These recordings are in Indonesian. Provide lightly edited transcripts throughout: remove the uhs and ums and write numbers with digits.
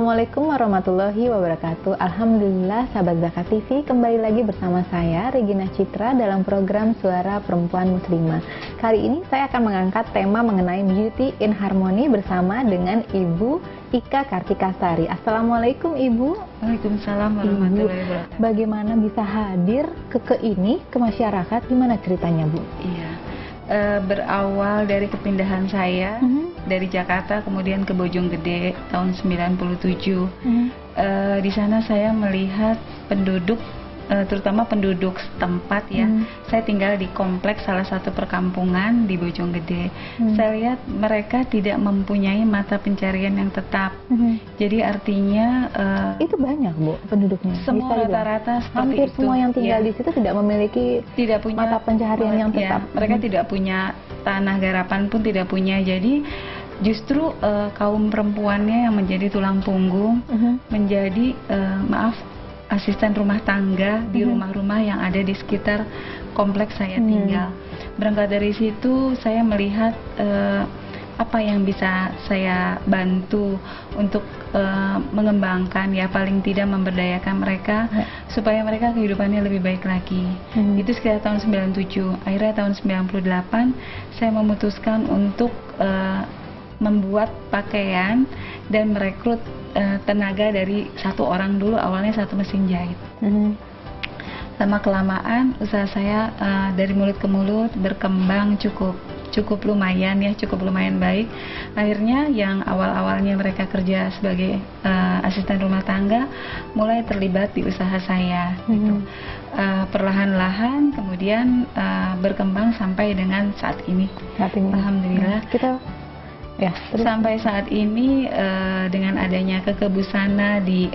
Assalamualaikum warahmatullahi wabarakatuh. Alhamdulillah sahabat Zakat TV, kembali lagi bersama saya Regina Citra dalam program Suara Perempuan Muslimah. Kali ini saya akan mengangkat tema mengenai Beauty in Harmony bersama dengan Ibu Ika Kartikasari. Assalamualaikum Ibu. Waalaikumsalam warahmatullahi wabarakatuh. Bagaimana bisa hadir ke masyarakat? Gimana ceritanya Bu? Iya, berawal dari kepindahan saya dari Jakarta kemudian ke Bojonggede tahun 97. Di sana saya melihat penduduk, terutama penduduk setempat ya. Saya tinggal di kompleks salah satu perkampungan di Bojonggede. Saya lihat mereka tidak mempunyai mata pencarian yang tetap. Jadi artinya itu banyak Bu penduduknya. semua rata-rata seperti hampir itu. semua yang tinggal di situ tidak memiliki punya mata pencaharian yang tetap. Mereka tidak punya tanah garapan pun tidak punya. Jadi justru kaum perempuannya yang menjadi tulang punggung, menjadi asisten rumah tangga di rumah-rumah yang ada di sekitar kompleks saya tinggal. Berangkat dari situ saya melihat apa yang bisa saya bantu untuk mengembangkan, ya paling tidak memberdayakan mereka supaya mereka kehidupannya lebih baik lagi. Itu sekitar tahun 97. Akhirnya tahun 98 saya memutuskan untuk membuat pakaian dan merekrut tenaga dari satu orang dulu, awalnya satu mesin jahit. Lama kelamaan usaha saya dari mulut ke mulut berkembang cukup lumayan ya, cukup lumayan baik. Akhirnya yang awal-awalnya mereka kerja sebagai asisten rumah tangga mulai terlibat di usaha saya. Perlahan-lahan kemudian berkembang sampai dengan saat ini. Alhamdulillah. Sampai saat ini dengan adanya Kekebusana di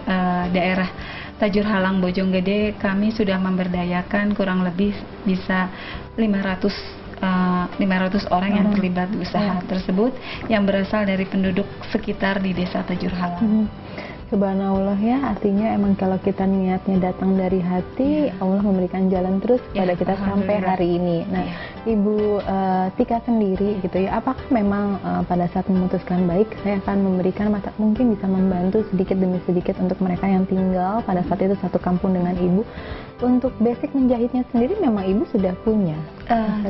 daerah Tajur Halang Bojonggede, kami sudah memberdayakan kurang lebih bisa 500 orang yang terlibat di usaha tersebut yang berasal dari penduduk sekitar di desa Tajur Halang. Subhanallah ya, artinya emang kalau kita niatnya datang dari hati, Allah memberikan jalan terus pada kita sampai hari ini. Nah, Ibu Tika sendiri gitu ya, apakah memang pada saat memutuskan baik, saya akan memberikan mungkin bisa membantu sedikit demi sedikit untuk mereka yang tinggal pada saat itu satu kampung dengan Ibu. Untuk basic menjahitnya sendiri memang Ibu sudah punya?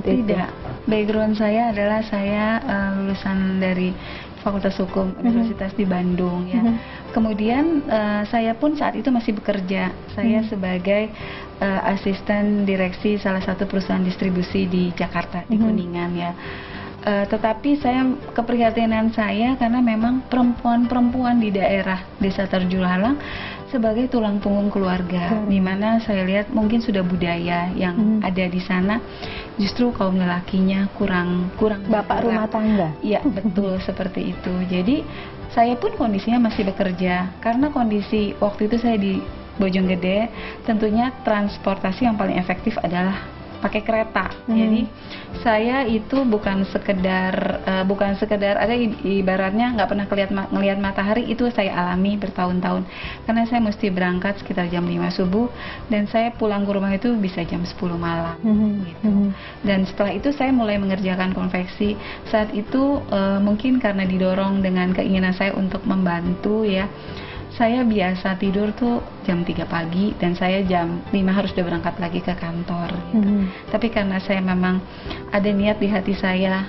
Tidak. Background saya adalah saya lulusan dari Fakultas Hukum Universitas di Bandung ya. Kemudian saya pun saat itu masih bekerja. Saya sebagai asisten direksi salah satu perusahaan distribusi di Jakarta, di Kuningan ya. Tetapi saya keprihatinan saya karena memang perempuan-perempuan di daerah Desa Tajur Halang sebagai tulang punggung keluarga, di mana saya lihat mungkin sudah budaya yang ada di sana, justru kaum lelakinya kurang bapak rumah tangga. Iya betul seperti itu. Jadi saya pun kondisinya masih bekerja karena kondisi waktu itu saya di Bojonggede, tentunya transportasi yang paling efektif adalah pakai kereta. Jadi saya itu bukan sekedar ada ibaratnya nggak pernah ngelihat matahari, itu saya alami bertahun-tahun karena saya mesti berangkat sekitar jam 5 subuh dan saya pulang ke rumah itu bisa jam 10 malam gitu. Dan setelah itu saya mulai mengerjakan konveksi. Saat itu mungkin karena didorong dengan keinginan saya untuk membantu ya, saya biasa tidur tuh jam 3 pagi dan saya jam 5 harus udah berangkat lagi ke kantor gitu. Tapi karena saya memang ada niat di hati saya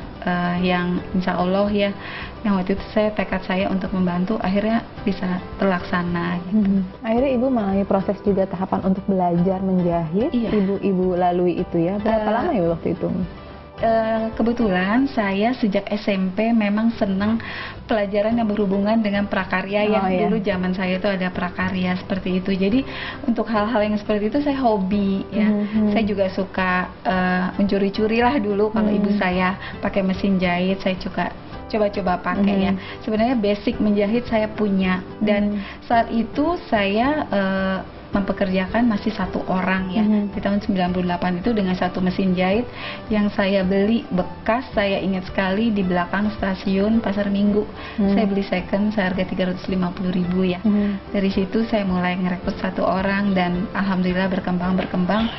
yang insya Allah ya, yang waktu itu tekad saya untuk membantu, akhirnya bisa terlaksana gitu. Akhirnya Ibu melalui proses juga tahapan untuk belajar menjahit. Ibu lalui itu ya. Berapa lama ya waktu itu? Kebetulan saya sejak SMP memang senang pelajaran yang berhubungan dengan prakarya dulu zaman saya itu ada prakarya seperti itu. Jadi untuk hal-hal yang seperti itu saya hobi ya. Saya juga suka mencuri-curi lah dulu kalau ibu saya pakai mesin jahit, saya juga coba-coba pakai ya. Sebenarnya basic menjahit saya punya dan saat itu saya mempekerjakan masih satu orang ya. Di tahun 98 itu dengan satu mesin jahit yang saya beli bekas, saya ingat sekali di belakang stasiun Pasar Minggu. Saya beli second seharga 350.000 ya. Dari situ saya mulai ngerekrut satu orang dan alhamdulillah berkembang.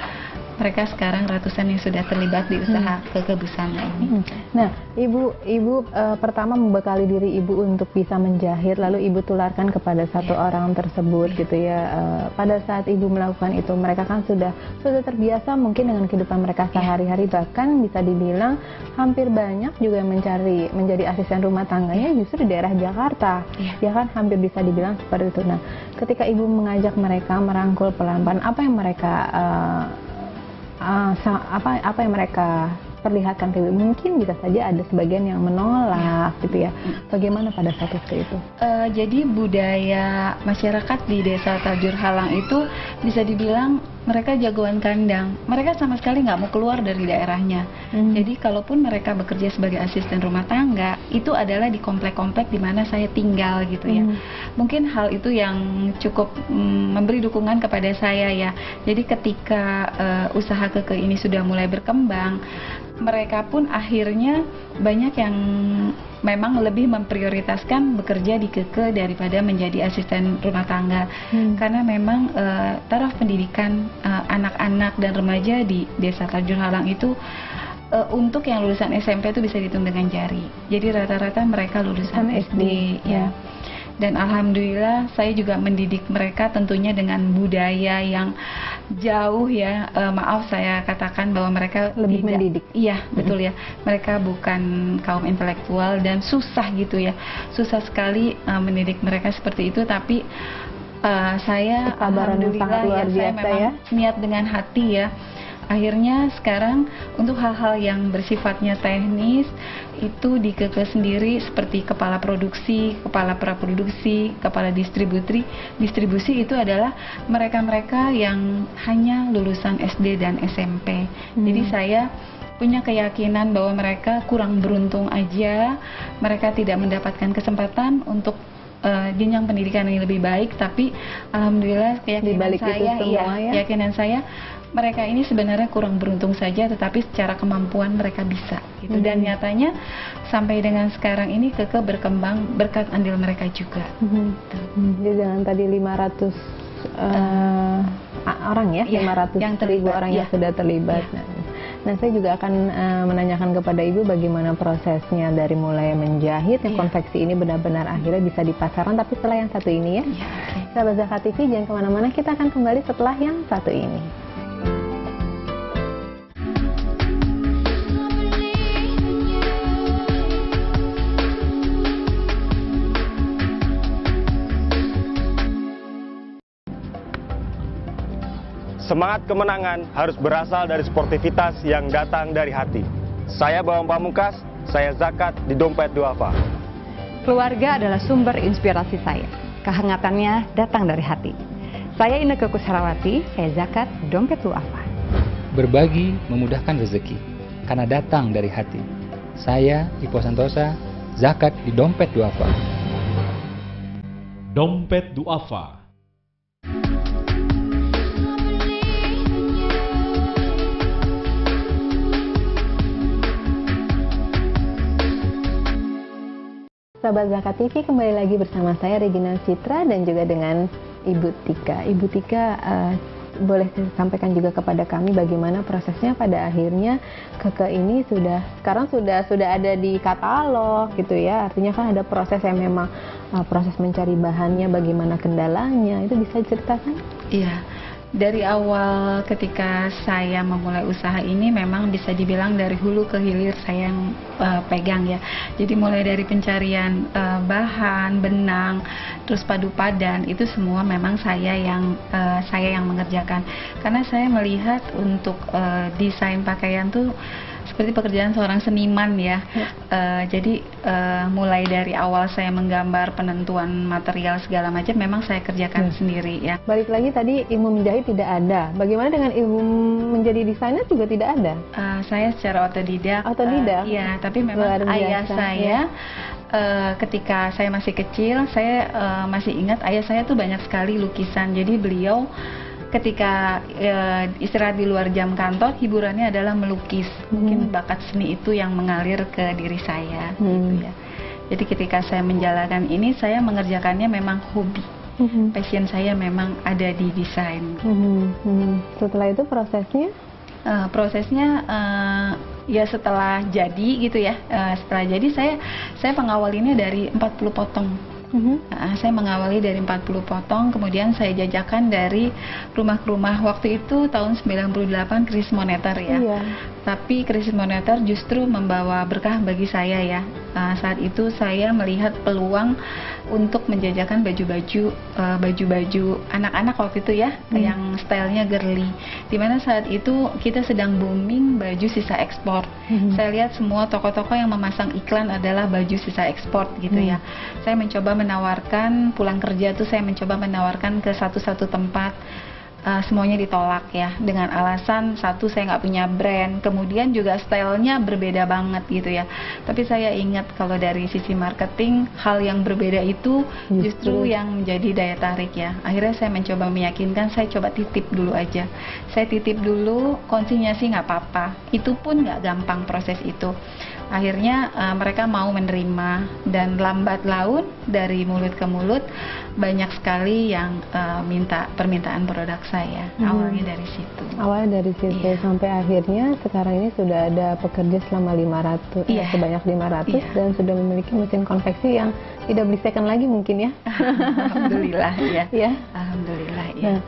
mereka sekarang ratusan yang sudah terlibat di usaha Keke Busana ini. Nah, ibu pertama membekali diri ibu untuk bisa menjahit, lalu ibu tularkan kepada satu orang tersebut gitu ya. Pada saat ibu melakukan itu, mereka kan sudah terbiasa mungkin dengan kehidupan mereka sehari-hari, bahkan bisa dibilang hampir banyak juga yang menjadi asisten rumah tangganya justru di daerah Jakarta. Ya kan, hampir bisa dibilang seperti itu. Nah, ketika ibu mengajak mereka merangkul pelan-pelan, apa yang mereka apa yang mereka perlihatkan ke ibu? Mungkin bisa saja ada sebagian yang menolak gitu ya. Bagaimana pada saat itu? Jadi budaya masyarakat di Desa Tajur Halang itu bisa dibilang mereka jagoan kandang. Mereka sama sekali nggak mau keluar dari daerahnya. Jadi kalaupun mereka bekerja sebagai asisten rumah tangga, itu adalah di komplek-komplek di mana saya tinggal gitu ya. Mungkin hal itu yang cukup memberi dukungan kepada saya ya. Jadi ketika usaha Keke ini sudah mulai berkembang, mereka pun akhirnya banyak yang memang lebih memprioritaskan bekerja di Keke daripada menjadi asisten rumah tangga. Karena memang taraf pendidikan anak-anak dan remaja di Desa Tajur Halang itu untuk yang lulusan SMP itu bisa dihitung dengan jari. Jadi rata-rata mereka lulusan SD ya. Dan alhamdulillah saya juga mendidik mereka tentunya dengan budaya yang jauh ya. Maaf saya katakan bahwa mereka lebih mendidik. Iya, betul ya. Mereka bukan kaum intelektual dan susah gitu ya. Susah sekali mendidik mereka seperti itu, tapi saya alhamdulillah ya, saya memang niat dengan hati ya. Akhirnya sekarang untuk hal-hal yang bersifatnya teknis itu di Keke sendiri seperti kepala produksi, kepala praproduksi, kepala distribusi itu adalah mereka-mereka yang hanya lulusan SD dan SMP. Jadi saya punya keyakinan bahwa mereka kurang beruntung aja, mereka tidak mendapatkan kesempatan untuk jenjang pendidikan yang lebih baik, tapi alhamdulillah keyakinan saya mereka ini sebenarnya kurang beruntung saja, tetapi secara kemampuan mereka bisa gitu. Dan nyatanya sampai dengan sekarang ini Keke berkembang berkat andil mereka juga. Jadi dengan tadi 500 orang ya, 500.000 orang yang sudah terlibat. Nah, saya juga akan menanyakan kepada Ibu bagaimana prosesnya dari mulai menjahit yang konveksi ini benar-benar akhirnya bisa di pasaran, tapi setelah yang satu ini ya. Sahabat Zakat TV, jangan kemana-mana, kita akan kembali setelah yang satu ini. Semangat kemenangan harus berasal dari sportivitas yang datang dari hati. Saya Bawang Pamungkas, saya zakat di Dompet Duafa. Keluarga adalah sumber inspirasi saya. Kehangatannya datang dari hati. Saya Inneke Koesherawati, saya zakat Dompet Duafa. Berbagi memudahkan rezeki, karena datang dari hati. Saya Ipo Santosa, zakat di Dompet Duafa. Dompet Duafa. Sahabat Zakat TV, kembali lagi bersama saya Regina Citra dan juga dengan Ibu Tika. Ibu Tika, boleh sampaikan juga kepada kami bagaimana prosesnya pada akhirnya Keke ini sekarang sudah ada di katalog gitu ya. Artinya kan ada proses yang memang proses mencari bahannya, bagaimana kendalanya, itu bisa diceritakan? Iya. Dari awal ketika saya memulai usaha ini memang bisa dibilang dari hulu ke hilir saya yang pegang ya. Jadi mulai dari pencarian bahan, benang, terus padu padan, itu semua memang saya yang mengerjakan. Karena saya melihat untuk desain pakaian tuh seperti pekerjaan seorang seniman ya. Jadi mulai dari awal saya menggambar, penentuan material segala macam memang saya kerjakan sendiri ya. Balik lagi tadi ilmu menjahit tidak ada. Bagaimana dengan ilmu menjadi desainer juga tidak ada? Saya secara otodidak. Iya, tapi memang ayah saya ketika saya masih kecil, saya masih ingat ayah saya tuh banyak sekali lukisan. Jadi beliau ketika istirahat di luar jam kantor, hiburannya adalah melukis. Mungkin bakat seni itu yang mengalir ke diri saya gitu ya. Jadi ketika saya menjalankan ini, saya mengerjakannya memang hobi. Passion saya memang ada di desain. Setelah itu prosesnya? Prosesnya ya setelah jadi gitu ya, setelah jadi saya pengawalinnya dari 40 potong. Saya mengawali dari 40 potong, kemudian saya jajakan dari rumah ke rumah. Waktu itu tahun 98 krisis moneter ya. Iya. Tapi krisis moneter justru membawa berkah bagi saya ya. Saat itu saya melihat peluang untuk menjajakan baju-baju anak-anak waktu itu ya, yang stylenya girly. Dimana saat itu kita sedang booming baju sisa ekspor. Saya lihat semua toko-toko yang memasang iklan adalah baju sisa ekspor gitu ya. Saya mencoba menawarkan, pulang kerja tuh saya mencoba menawarkan ke satu-satu tempat. Semuanya ditolak ya, dengan alasan satu, saya nggak punya brand, kemudian juga stylenya berbeda banget gitu ya. Tapi saya ingat kalau dari sisi marketing, hal yang berbeda itu justru yang menjadi daya tarik ya. Akhirnya saya mencoba meyakinkan, saya coba titip dulu aja. Saya titip dulu, konsinyasi nggak apa-apa. Itu pun nggak gampang proses itu. Akhirnya mereka mau menerima, dan lambat laun dari mulut ke mulut banyak sekali yang minta permintaan produk saya. Awalnya dari situ. Awalnya dari situ sampai akhirnya sekarang ini sudah ada pekerja selama 500, sebanyak 500 dan sudah memiliki mesin konveksi yang tidak beli second lagi mungkin ya. Alhamdulillah ya. Ya. Alhamdulillah ya.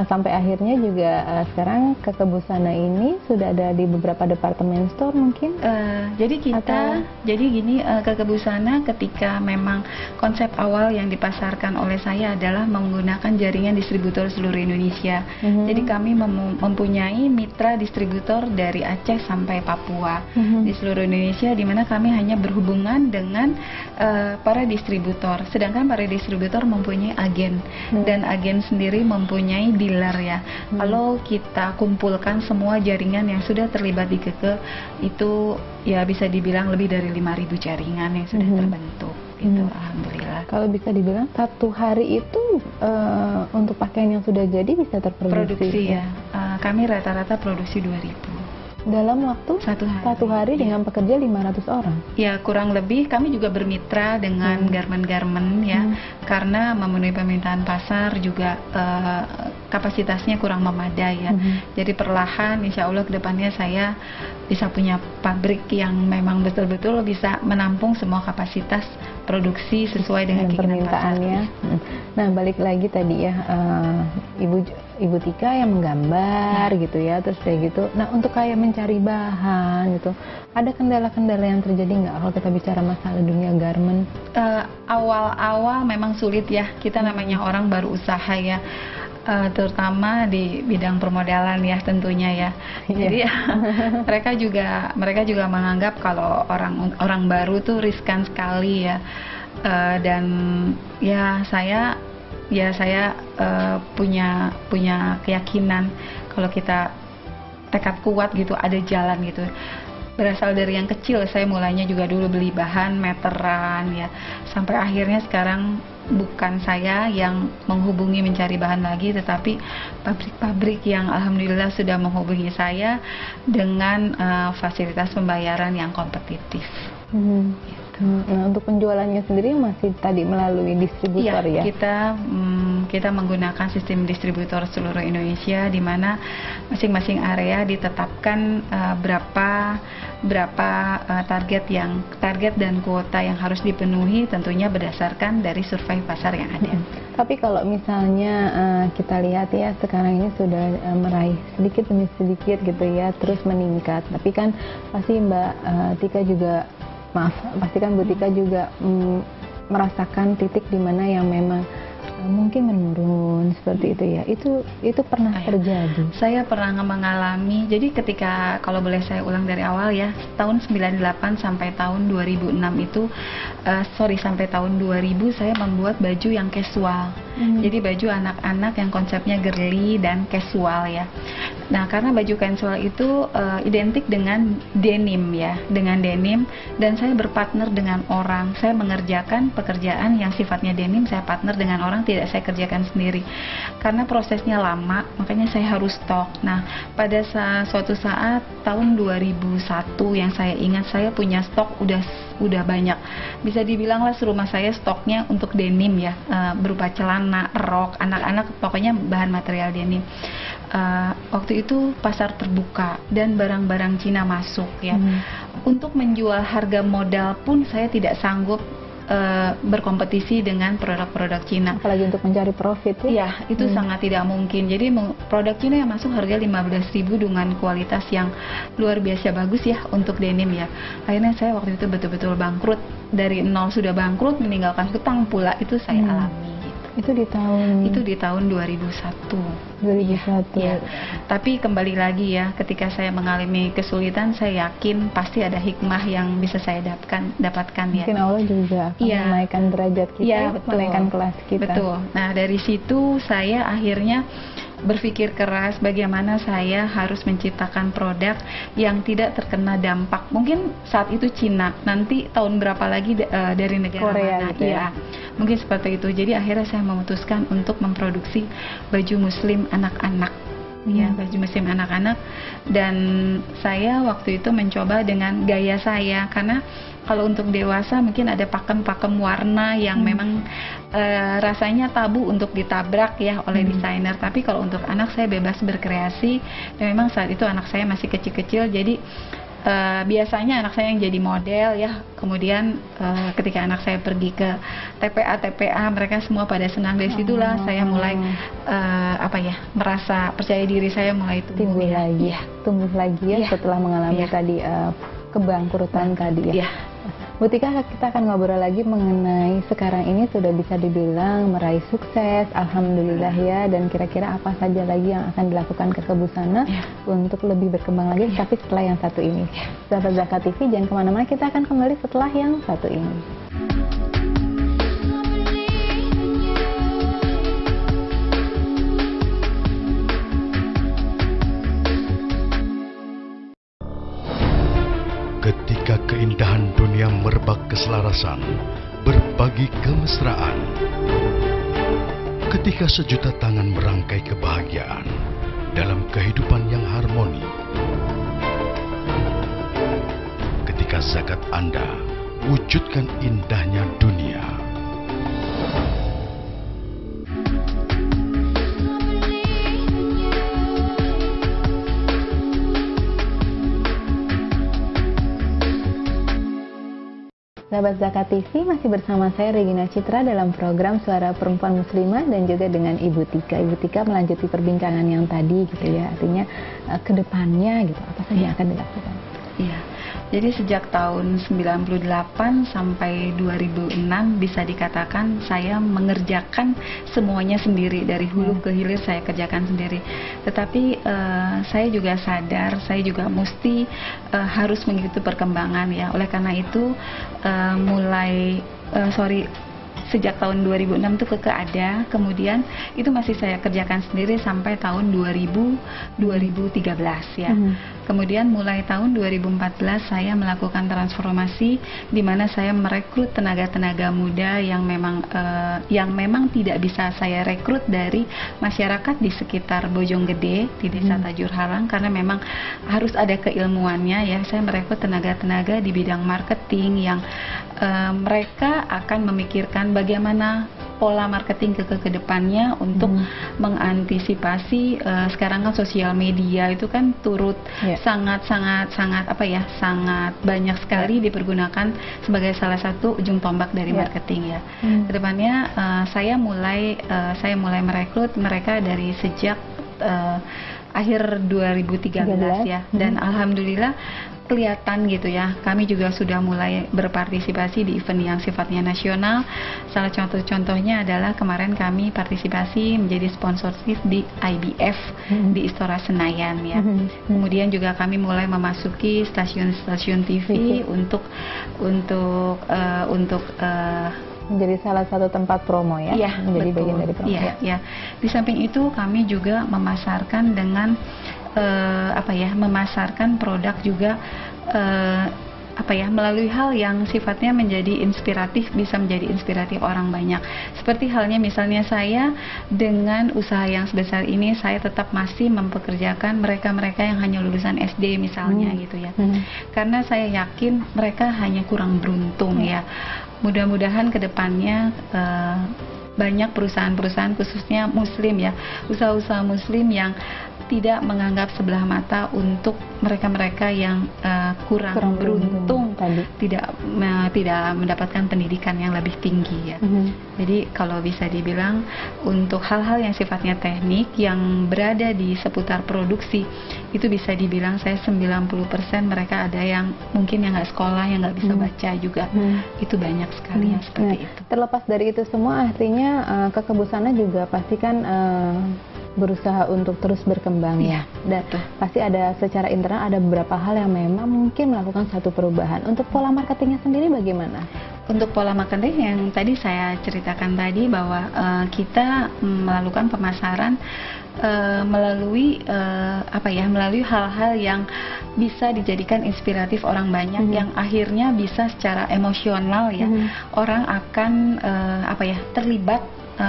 Sampai akhirnya juga sekarang Keke Busana ini sudah ada di beberapa departemen store mungkin. Jadi gini, Keke Busana ketika memang konsep awal yang dipasarkan oleh saya adalah menggunakan jaringan distributor seluruh Indonesia. Jadi kami mempunyai mitra distributor dari Aceh sampai Papua di seluruh Indonesia, di mana kami hanya berhubungan dengan para distributor. Sedangkan para distributor mempunyai agen dan agen sendiri mempunyai dealer ya. Kalau kita kumpulkan semua jaringan yang sudah terlibat di Keke, itu ya bisa dibilang lebih dari 5.000 jaringan yang sudah terbentuk gitu. Alhamdulillah. Kalau bisa dibilang satu hari itu untuk pakaian yang sudah jadi bisa terproduksi ya. Kami rata-rata produksi 2.000 dalam waktu satu hari dengan pekerja 500 orang. Ya, kurang lebih. Kami juga bermitra dengan garmen-garmen ya, karena memenuhi permintaan pasar juga kapasitasnya kurang memadai ya. Jadi perlahan insya Allah kedepannya saya bisa punya pabrik yang memang betul-betul bisa menampung semua kapasitas produksi sesuai dengan permintaannya. Nah, balik lagi tadi ya, Ibu Tika yang menggambar gitu ya, terus kayak gitu. Nah, untuk kayak mencari bahan gitu, ada kendala-kendala yang terjadi nggak kalau kita bicara masalah dunia garment? Awal-awal memang sulit ya, kita namanya orang baru usaha ya. Terutama di bidang permodalan ya tentunya ya. Jadi mereka juga menganggap kalau orang baru tuh riskan sekali ya. Dan ya saya punya keyakinan kalau kita tekad kuat gitu, ada jalan gitu. Berasal dari yang kecil, saya mulainya juga dulu beli bahan meteran ya, sampai akhirnya sekarang bukan saya yang menghubungi mencari bahan lagi, tetapi pabrik-pabrik yang alhamdulillah sudah menghubungi saya dengan fasilitas pembayaran yang kompetitif. Nah, untuk penjualannya sendiri masih tadi melalui distributor ya? Kita menggunakan sistem distributor seluruh Indonesia, di mana masing-masing area ditetapkan berapa target dan kuota yang harus dipenuhi, tentunya berdasarkan dari survei pasar yang ada. Tapi kalau misalnya kita lihat ya, sekarang ini sudah meraih sedikit demi sedikit gitu ya, terus meningkat. Tapi kan pasti Mbak Tika juga pastikan Bu Tika juga merasakan titik di mana yang memang mungkin menurun seperti itu ya. Itu pernah terjadi. Saya pernah mengalami. Jadi ketika, kalau boleh saya ulang dari awal ya, tahun 98 sampai tahun 2006 itu sampai tahun 2000 saya membuat baju yang casual. Jadi baju anak-anak yang konsepnya girly dan casual ya. Nah, karena baju casual itu identik dengan denim ya, dan saya berpartner dengan orang. Saya mengerjakan pekerjaan yang sifatnya denim, saya partner dengan orang, tidak saya kerjakan sendiri. Karena prosesnya lama, makanya saya harus stok. Nah, pada suatu saat tahun 2001 yang saya ingat, saya punya stok udah banyak. Bisa dibilang lah serumah saya stoknya untuk denim ya, berupa celana, rok, anak-anak, pokoknya bahan material denim. waktu itu pasar terbuka dan barang-barang Cina masuk ya. Untuk menjual harga modal pun saya tidak sanggup berkompetisi dengan produk-produk Cina. Apalagi untuk mencari profit ya? Iya, itu sangat tidak mungkin. Jadi produk Cina yang masuk harga 15.000 dengan kualitas yang luar biasa bagus ya untuk denim ya. Akhirnya saya waktu itu betul-betul bangkrut. Dari nol sudah bangkrut, meninggalkan hutang pula, itu saya alami. Itu di tahun 2001. 2001. Ya. Tapi kembali lagi ya, ketika saya mengalami kesulitan, saya yakin pasti ada hikmah yang bisa saya dapatkan ya. Mungkin Allah juga akan menaikkan derajat kita, menaikkan kelas kita. Betul. Nah, dari situ saya akhirnya berpikir keras bagaimana saya harus menciptakan produk yang tidak terkena dampak. Mungkin saat itu Cina, nanti tahun berapa lagi dari negara Korea mana? gitu ya. Mungkin seperti itu. Jadi akhirnya saya memutuskan untuk memproduksi baju muslim anak-anak. Ya, baju muslim anak-anak, dan saya waktu itu mencoba dengan gaya saya, karena kalau untuk dewasa mungkin ada pakem-pakem warna yang memang rasanya tabu untuk ditabrak ya oleh desainer, tapi kalau untuk anak saya bebas berkreasi, dan memang saat itu anak saya masih kecil-kecil, jadi biasanya anak saya yang jadi model ya. Kemudian ketika anak saya pergi ke TPA mereka semua pada senang. Dari situlah saya mulai merasa percaya diri saya mulai tumbuh lagi ya setelah mengalami tadi kebangkrutan tadi ya. Bu Tika, kita akan ngobrol lagi mengenai sekarang ini sudah bisa dibilang meraih sukses, alhamdulillah ya, dan kira-kira apa saja lagi yang akan dilakukan ke Busana untuk lebih berkembang lagi, tapi setelah yang satu ini. Sahabat Zakat TV, jangan kemana-mana, kita akan kembali setelah yang satu ini. Ketika keindahan dunia merebak keselarasan, berbagi kemesraan. Ketika sejuta tangan merangkai kebahagiaan dalam kehidupan yang harmoni. Ketika zakat Anda wujudkan indahnya dunia. Sahabat Zakat TV, masih bersama saya Regina Citra dalam program Suara Perempuan Muslimah dan juga dengan Ibu Tika. Ibu Tika melanjuti perbincangan yang tadi gitu ya, artinya ke depannya gitu, apa saja yang akan dilakukan? Iya. Jadi sejak tahun 98 sampai 2006 bisa dikatakan saya mengerjakan semuanya sendiri, dari hulu ke hilir saya kerjakan sendiri. Tetapi saya juga sadar, saya juga mesti harus mengikuti perkembangan ya. Oleh karena itu sejak tahun 2006 itu ada, kemudian itu masih saya kerjakan sendiri sampai tahun 2013 ya. Kemudian mulai tahun 2014 saya melakukan transformasi di mana saya merekrut tenaga-tenaga muda yang memang tidak bisa saya rekrut dari masyarakat di sekitar Bojonggede di Desa Tajur Halang, karena memang harus ada keilmuannya ya. Saya merekrut tenaga-tenaga di bidang marketing yang mereka akan memikirkan bagaimana pola marketing ke depannya untuk mengantisipasi sekarang kan sosial media itu kan turut sangat banyak sekali dipergunakan sebagai salah satu ujung tombak dari marketing ya. Kedepannya saya mulai merekrut mereka dari sejak akhir 2013 ya, dan alhamdulillah kelihatan gitu ya, kami juga sudah mulai berpartisipasi di event yang sifatnya nasional. Salah contohnya adalah kemarin kami partisipasi menjadi sponsorship di IBF di Istora Senayan ya. Kemudian juga kami mulai memasuki stasiun-stasiun TV untuk menjadi salah satu tempat promo ya, menjadi betul. Bagian dari promo. Ya. Di samping itu kami juga memasarkan dengan memasarkan produk juga melalui hal yang sifatnya menjadi inspiratif, bisa menjadi inspiratif orang banyak. Seperti halnya misalnya saya dengan usaha yang sebesar ini, saya tetap masih mempekerjakan mereka-mereka yang hanya lulusan SD misalnya gitu ya. Karena saya yakin mereka hanya kurang beruntung ya. Mudah-mudahan kedepannya banyak perusahaan-perusahaan khususnya muslim ya, usaha-usaha muslim yang tidak menganggap sebelah mata untuk mereka-mereka yang kurang beruntung tadi, tidak mendapatkan pendidikan yang lebih tinggi ya. Jadi kalau bisa dibilang untuk hal-hal yang sifatnya teknik yang berada di seputar produksi, itu bisa dibilang saya 90% mereka ada yang mungkin yang nggak sekolah, yang nggak bisa baca juga. Itu banyak sekali yang seperti itu. Terlepas dari itu semua, artinya Kekebusana juga pasti kan berusaha untuk terus berkembang ya. Dan pasti ada secara internal ada beberapa hal yang memang mungkin melakukan satu perubahan. Untuk pola marketingnya sendiri bagaimana? Untuk pola marketing yang tadi saya ceritakan tadi bahwa kita melakukan pemasaran melalui melalui hal-hal yang bisa dijadikan inspiratif orang banyak, yang akhirnya bisa secara emosional ya orang akan terlibat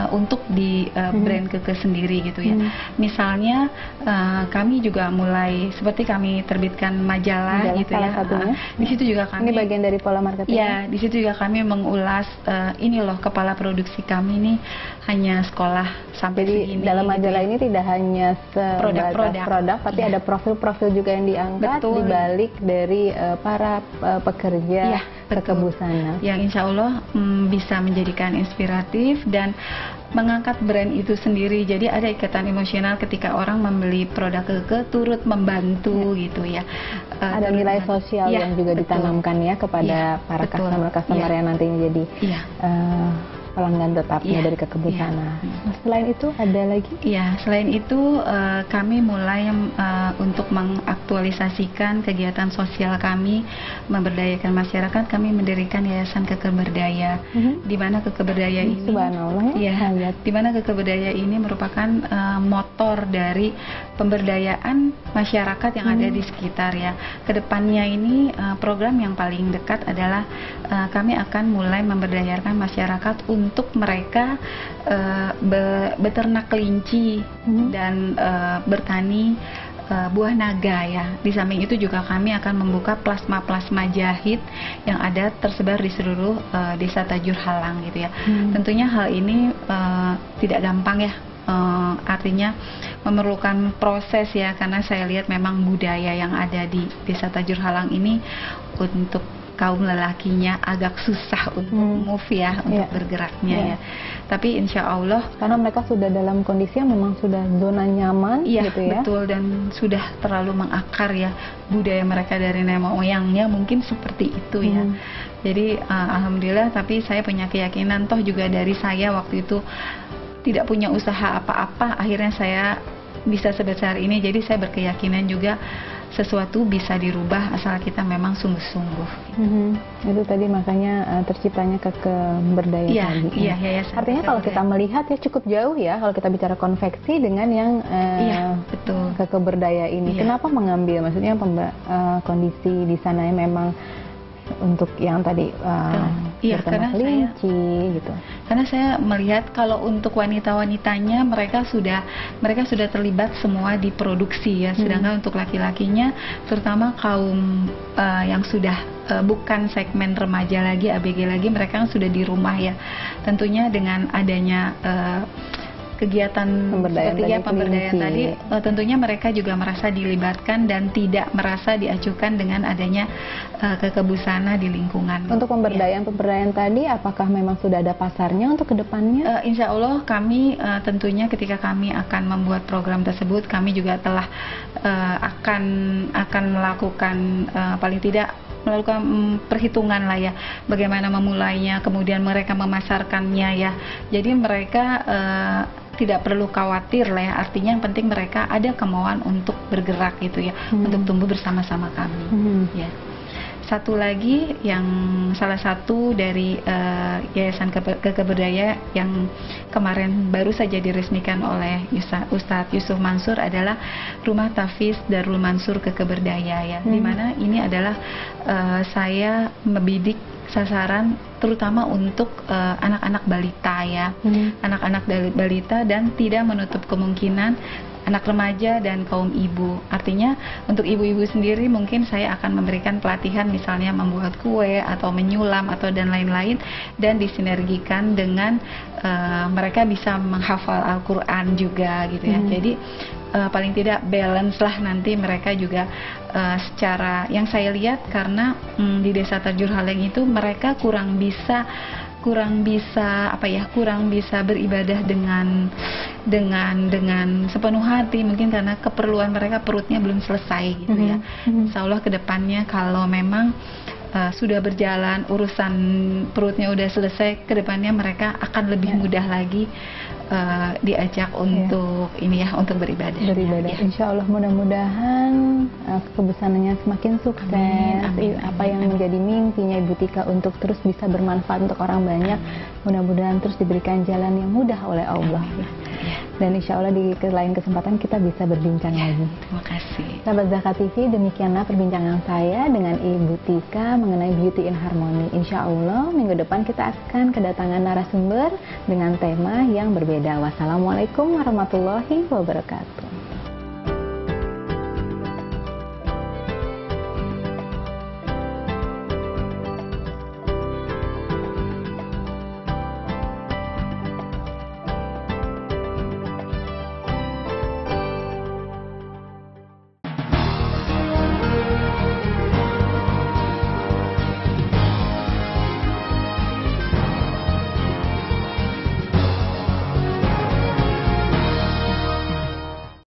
untuk di brand Keke sendiri gitu ya. Misalnya kami juga mulai seperti kami terbitkan majalah gitu ya. Di situ juga kami, ini bagian dari pola marketing. Ya, di situ juga kami mengulas ini loh kepala produksi kami ini hanya sekolah sampai segini. Dalam majalah gitu ya. ini tidak hanya produk, tapi ada profil-profil juga yang diangkat di balik dari para pekerja Kekebusana. Yang insya Allah bisa menjadikan inspiratif dan mengangkat brand itu sendiri. Jadi ada ikatan emosional ketika orang membeli produk Keke, turut membantu gitu ya. Ada nilai sosial yang juga ditanamkan ya kepada para customer yang nantinya jadi pelanggan tetapnya dari Kekebusana. Selain itu ada lagi? Iya, selain itu kami mulai untuk mengaktualisasikan kegiatan sosial kami, memberdayakan masyarakat. Kami mendirikan Yayasan Keke Berdaya, di mana Keke Berdaya ini, di mana Keke Berdaya ini merupakan motor dari pemberdayaan masyarakat yang ada di sekitar ya. Kedepannya ini program yang paling dekat adalah kami akan mulai memberdayakan masyarakat untuk mereka beternak kelinci dan bertani buah naga ya. Di samping itu juga kami akan membuka plasma-plasma jahit yang ada tersebar di seluruh desa Tajur Halang gitu ya. Tentunya hal ini tidak gampang ya. Artinya memerlukan proses ya, karena saya lihat memang budaya yang ada di desa Tajur Halang ini untuk kaum lelakinya agak susah untuk move ya, untuk bergeraknya ya. Tapi insya Allah karena mereka sudah dalam kondisi yang memang sudah zona nyaman gitu ya. Betul, dan sudah terlalu mengakar ya budaya mereka dari nenek moyangnya mungkin seperti itu ya. Jadi alhamdulillah, tapi saya punya keyakinan toh juga dari saya waktu itu tidak punya usaha apa-apa, akhirnya saya bisa sebesar ini. Jadi saya berkeyakinan juga sesuatu bisa dirubah asal kita memang sungguh-sungguh. Itu tadi makanya terciptanya Keke Berdaya tadi. Artinya kalau kita melihat ya cukup jauh ya kalau kita bicara konveksi dengan yang Keke Berdaya ini. Kenapa mengambil, maksudnya kondisi di sana yang memang untuk yang tadi karena kelinci gitu. Karena saya melihat kalau untuk wanita-wanitanya mereka sudah terlibat semua di produksi ya, sedangkan untuk laki-lakinya terutama kaum yang sudah bukan segmen remaja lagi, ABG lagi, mereka yang sudah di rumah ya. Tentunya dengan adanya kegiatan pemberdayaan tadi, tentunya mereka juga merasa dilibatkan dan tidak merasa diacuhkan dengan adanya Kekebusana di lingkungan. Untuk pemberdayaan tadi, apakah memang sudah ada pasarnya untuk kedepannya? Insya Allah kami tentunya ketika kami akan membuat program tersebut, kami juga telah akan melakukan paling tidak melakukan perhitungan lah ya, bagaimana memulainya, kemudian mereka memasarkannya ya. Jadi mereka tidak perlu khawatir lah ya, artinya yang penting mereka ada kemauan untuk bergerak gitu ya, untuk tumbuh bersama-sama kami ya. Satu lagi yang salah satu dari Yayasan Keke Berdaya yang kemarin baru saja diresmikan oleh Ustadz Yusuf Mansur adalah Rumah Tahfiz Darul Mansur Keke Berdaya ya, dimana ini adalah saya membidik sasaran terutama untuk anak-anak balita ya, anak-anak balita, dan tidak menutup kemungkinan anak remaja dan kaum ibu. Artinya untuk ibu-ibu sendiri mungkin saya akan memberikan pelatihan misalnya membuat kue atau menyulam atau dan lain-lain, dan disinergikan dengan mereka bisa menghafal Al-Quran juga gitu ya. Jadi paling tidak balance lah nanti mereka juga secara yang saya lihat, karena di Desa Terjun Haleng itu mereka kurang bisa beribadah dengan sepenuh hati, mungkin karena keperluan mereka, perutnya belum selesai gitu ya. Insya Allah kedepannya kalau memang sudah berjalan, urusan perutnya udah selesai, kedepannya mereka akan lebih mudah lagi diajak untuk untuk beribadah. Ya. Insya Allah mudah-mudahan kebesarannya semakin sukses. Amin. Apa yang menjadi mimpinya Ibu Tika untuk terus bisa bermanfaat untuk orang banyak, mudah-mudahan terus diberikan jalan yang mudah oleh Allah. Dan insya Allah di lain kesempatan kita bisa berbincang lagi. Terima kasih. Sahabat Zakat TV, demikianlah perbincangan saya dengan Ibu Tika mengenai Beauty in Harmony. Insya Allah minggu depan kita akan kedatangan narasumber dengan tema yang berbeda. Wassalamualaikum warahmatullahi wabarakatuh.